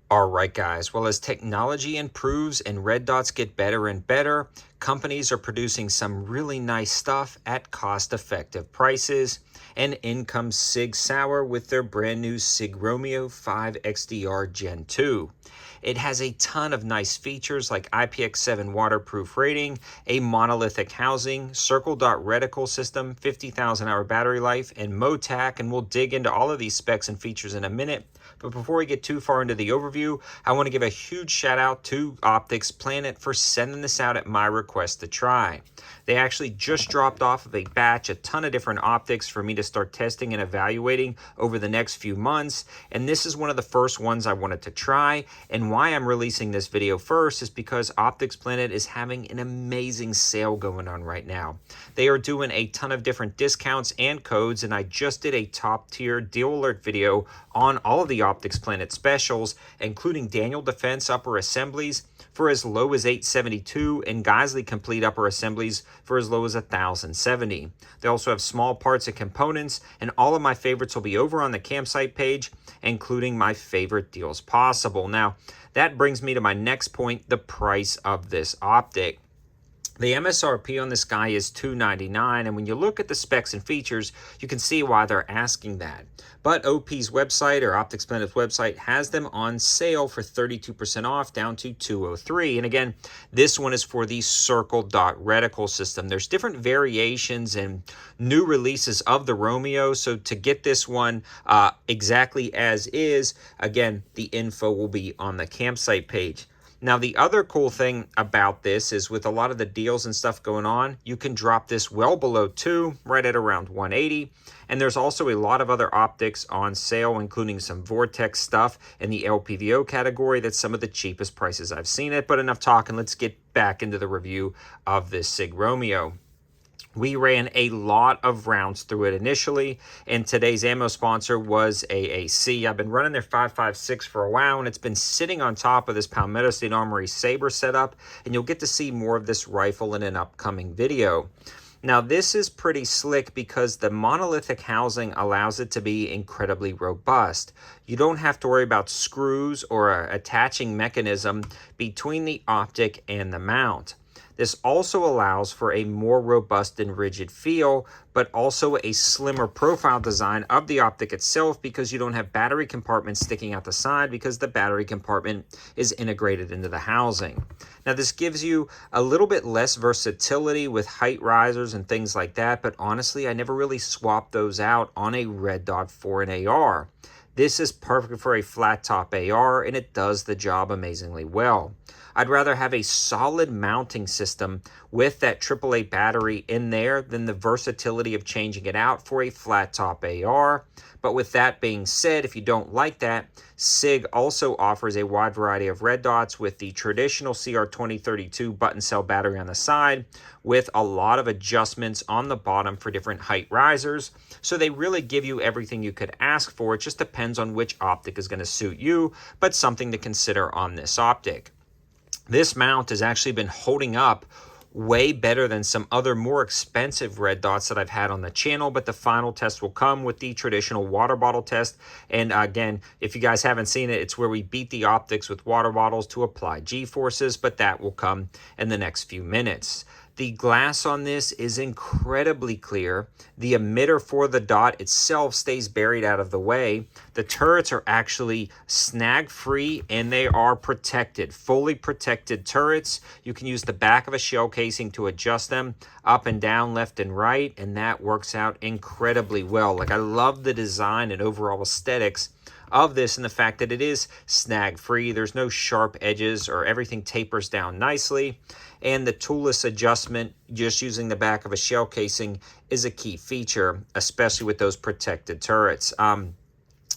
All right, guys. Well, as technology improves and red dots get better and better, companies are producing some really nice stuff at cost-effective prices. And in comes Sig Sauer with their brand new Sig Romeo 5 XDR Gen II. It has a ton of nice features like IPX7 waterproof rating, a monolithic housing, circle dot reticle system, 50,000 hour battery life, and MOTAC, and we'll dig into all of these specs and features in a minute. But before we get too far into the overview, I want to give a huge shout out to Optics Planet for sending this out at my request to try. They actually just dropped off of a batch, a ton of different optics for me to start testing and evaluating over the next few months. And this is one of the first ones I wanted to try. And why I'm releasing this video first is because Optics Planet is having an amazing sale going on right now. They are doing a ton of different discounts and codes, and I just did a top tier deal alert video on all of the Optics Planet specials, including Daniel Defense upper assemblies for as low as $872 and Geisley complete upper assemblies for as low as $1,070. They also have small parts and components, and all of my favorites will be over on the campsite page, including my favorite deals possible. Now, that brings me to my next point, the price of this optic. The MSRP on this guy is $299, and when you look at the specs and features, you can see why they're asking that. But OP's website, or Optics Planet's website, has them on sale for 32% off, down to $203. And again, this one is for the circle dot reticle system. There's different variations and new releases of the Romeo, so to get this one exactly as is, again, the info will be on the campsite page. Now, the other cool thing about this is with a lot of the deals and stuff going on, you can drop this well below 2, right at around 180. And there's also a lot of other optics on sale, including some Vortex stuff in the LPVO category. That's some of the cheapest prices I've seen it. But enough talking, let's get back into the review of this Sig Romeo. We ran a lot of rounds through it initially, and today's ammo sponsor was AAC. I've been running their 5.56 for a while, and it's been sitting on top of this Palmetto State Armory Saber setup, and you'll get to see more of this rifle in an upcoming video. Now, this is pretty slick because the monolithic housing allows it to be incredibly robust. You don't have to worry about screws or an attaching mechanism between the optic and the mount. This also allows for a more robust and rigid feel, but also a slimmer profile design of the optic itself because you don't have battery compartments sticking out the side because the battery compartment is integrated into the housing. Now, this gives you a little bit less versatility with height risers and things like that, but honestly, I never really swapped those out on a red dot for an AR. This is perfect for a flat top AR, and it does the job amazingly well. I'd rather have a solid mounting system with that AAA battery in there than the versatility of changing it out for a flat top AR. But with that being said, if you don't like that, SIG also offers a wide variety of red dots with the traditional CR2032 button cell battery on the side with a lot of adjustments on the bottom for different height risers. So they really give you everything you could ask for. It just depends on which optic is going to suit you, but something to consider on this optic. This mount has actually been holding up way better than some other more expensive red dots that I've had on the channel, but the final test will come with the traditional water bottle test. And again, if you guys haven't seen it, it's where we beat the optics with water bottles to apply G-forces, but that will come in the next few minutes. The glass on this is incredibly clear. The emitter for the dot itself stays buried out of the way. The turrets are actually snag-free and they are protected, fully protected turrets. You can use the back of a shell casing to adjust them up and down, left and right, and that works out incredibly well. Like, I love the design and overall aesthetics of this and the fact that it is snag free. There's no sharp edges, or everything tapers down nicely, and the toolless adjustment just using the back of a shell casing is a key feature, especially with those protected turrets.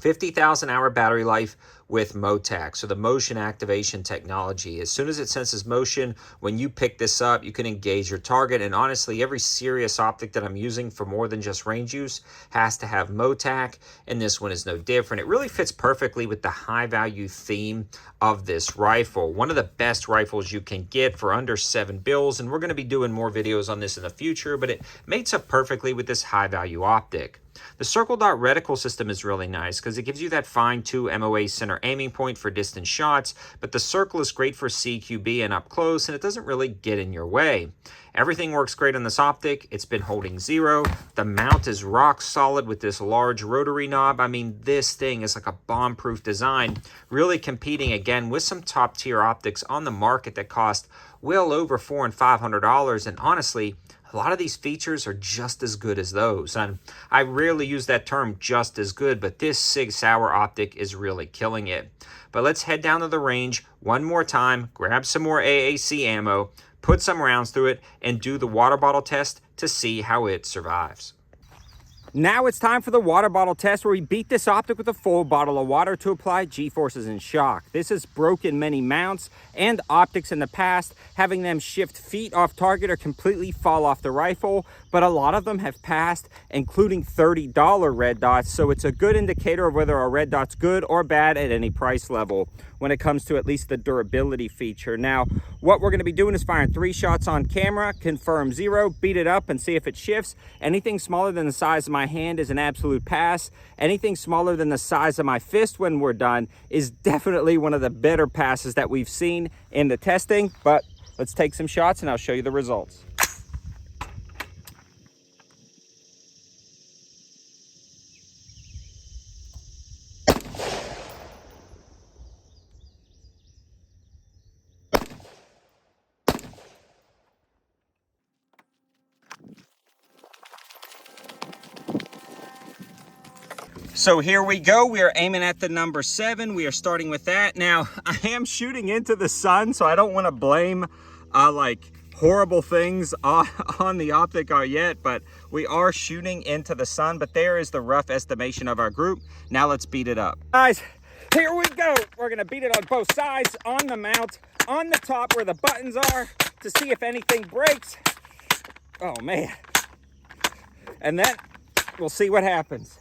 50,000 hour battery life with MOTAC, so the motion activation technology. As soon as it senses motion, when you pick this up, you can engage your target. And honestly, every serious optic that I'm using for more than just range use has to have MOTAC, and this one is no different. It really fits perfectly with the high value theme of this rifle. One of the best rifles you can get for under $7 and we're going to be doing more videos on this in the future, but it mates up perfectly with this high value optic. The circle dot reticle system is really nice because it gives you that fine 2 MOA center aiming point for distant shots, but the circle is great for CQB and up close, and it doesn't really get in your way. Everything works great on this optic. It's been holding 0. The mount is rock solid with this large rotary knob. I mean, this thing is like a bomb-proof design, really competing again with some top-tier optics on the market that cost well over $400 and $500, and honestly, a lot of these features are just as good as those. And I rarely use that term just as good, but this SIG Sauer optic is really killing it. But let's head down to the range one more time, grab some more AAC ammo, put some rounds through it, and do the water bottle test to see how it survives. Now it's time for the water bottle test, where we beat this optic with a full bottle of water to apply G-forces and shock. This has broken many mounts and optics in the past, having them shift feet off target or completely fall off the rifle, but a lot of them have passed, including $30 red dots, so it's a good indicator of whether a red dot's good or bad at any price level when it comes to at least the durability feature. Now, what we're gonna be doing is firing 3 shots on camera, confirm 0, beat it up and see if it shifts. Anything smaller than the size of my hand is an absolute pass. Anything smaller than the size of my fist when we're done is definitely one of the better passes that we've seen in the testing. But let's take some shots and I'll show you the results. So here we go. We are aiming at the number 7. We are starting with that. Now, I am shooting into the sun, so I don't want to blame like horrible things on the optic yet, but we are shooting into the sun. But there is the rough estimation of our group. Now let's beat it up. Guys, here we go. We're gonna beat it on both sides, on the mount, on the top where the buttons are, to see if anything breaks. Oh man. And then we'll see what happens.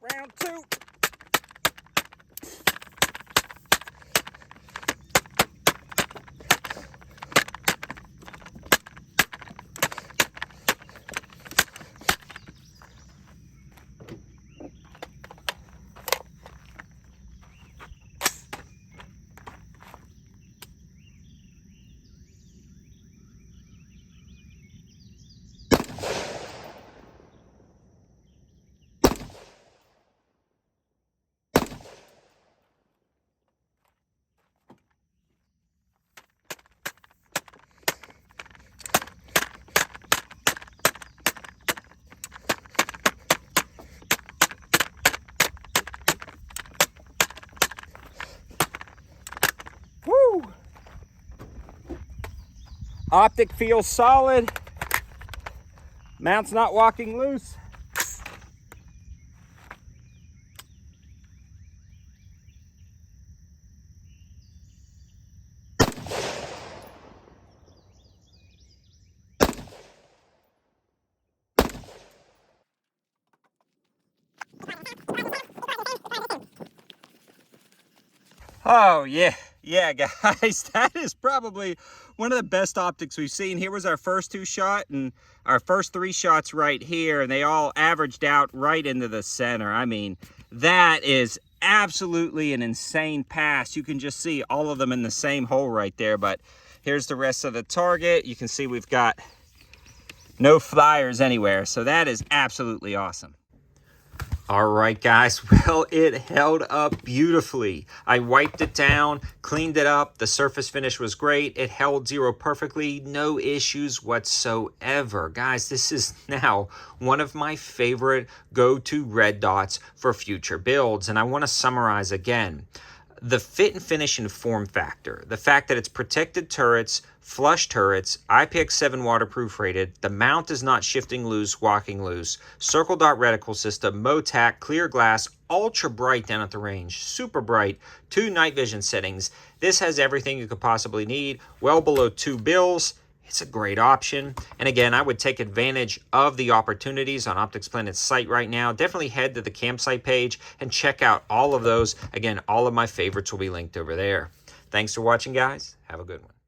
Round 2. Woo! Optic feels solid. Mount's not walking loose. Oh yeah, guys, that is probably one of the best optics we've seen. Here was our first 2 shot and our first 3 shots right here, and they all averaged out right into the center. I mean, that is absolutely an insane pass. You can just see all of them in the same hole right there, but here's the rest of the target. You can see we've got no flyers anywhere, so that is absolutely awesome. All right, guys, well, it held up beautifully. I wiped it down, cleaned it up. The surface finish was great. It held 0 perfectly, no issues whatsoever. Guys, this is now one of my favorite go-to red dots for future builds. And I want to summarize again. The fit and finish and form factor, the fact that it's protected turrets, flush turrets, IPX7 waterproof rated, the mount is not shifting loose, walking loose, circle dot reticle system, MOTAC, clear glass, ultra bright down at the range, super bright, 2 night vision settings. This has everything you could possibly need, well below 2 bills. it's a great option. And again, I would take advantage of the opportunities on Optics Planet's site right now. Definitely head to the campsite page and check out all of those. Again, all of my favorites will be linked over there. Thanks for watching, guys. Have a good one.